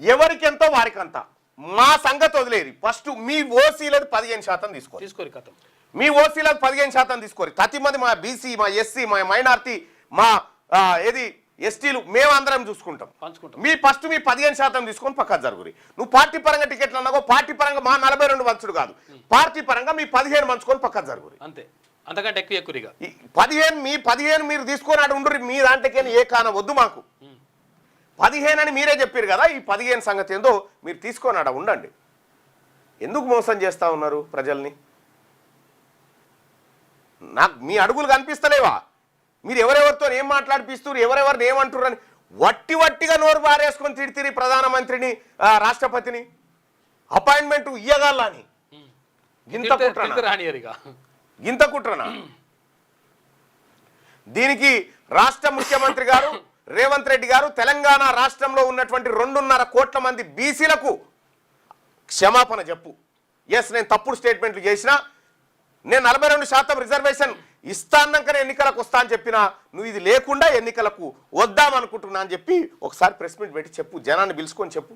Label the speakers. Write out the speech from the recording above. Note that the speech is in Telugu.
Speaker 1: ఎవరికి ఎంతో వారికి అంత మా సంగతి వదిలేరు ఫస్ట్ మీ ఓసీలకు 15% తీసుకోరు
Speaker 2: కథం
Speaker 1: మీ ఓసీలకు 15% తీసుకోరు ప్రతి మంది మా బీసీ మా ఎస్సీ మా మైనార్టీ మా ఏది ఎస్టీలు మేమందరం చూసుకుంటాం మీ ఫస్ట్ మీ 15% తీసుకొని పక్కకు జరుగురి నువ్వు పార్టీ పరంగా టికెట్లు అన్నాగో పార్టీ పరంగా మా 42 మంచుడు కాదు పార్టీ పరంగా మీ 15 మంచుకొని పక్కకు జరుగురి
Speaker 2: అంతే అంతకంటే ఎక్కువ
Speaker 1: 15 మీరు తీసుకొని అటు ఉండరు మీ దాంట్లోకి ఏ కాన వద్దు మాకు 15 అని మీరే చెప్పారు కదా ఈ 15 సంగతి ఏందో మీరు తీసుకొని అడ ఉండండి ఎందుకు మోసం చేస్తా ఉన్నారు ప్రజల్ని నాకు మీ అడుగులు కనిపిస్తలేవా మీరు ఎవరెవరితో ఏం మాట్లాడిపిస్తారు ఎవరెవరిని ఏమంటారు అని వట్టిగా నోరు బారేసుకొని తిడితిరి ప్రధానమంత్రిని రాష్ట్రపతిని అపాయింట్మెంట్ ఇయ్యగలని ఇంత కుట్రనా దీనికి రాష్ట్ర ముఖ్యమంత్రి గారు రేవంత్ రెడ్డి గారు తెలంగాణ రాష్ట్రంలో ఉన్నటువంటి 2.5 కోట్ల మంది బీసీలకు క్షమాపణ చెప్పు ఎస్ నేను తప్పుడు స్టేట్మెంట్లు చేసినా నేను 42% రిజర్వేషన్ ఇస్తాన్నాకనే ఎన్నికలకు వస్తా అని చెప్పినా నువ్వు ఇది లేకుండా ఎన్నికలకు వద్దామనుకుంటున్నా అని చెప్పి ఒకసారి ప్రెస్ మీట్ పెట్టి చెప్పు జనాన్ని పిలుచుకొని చెప్పు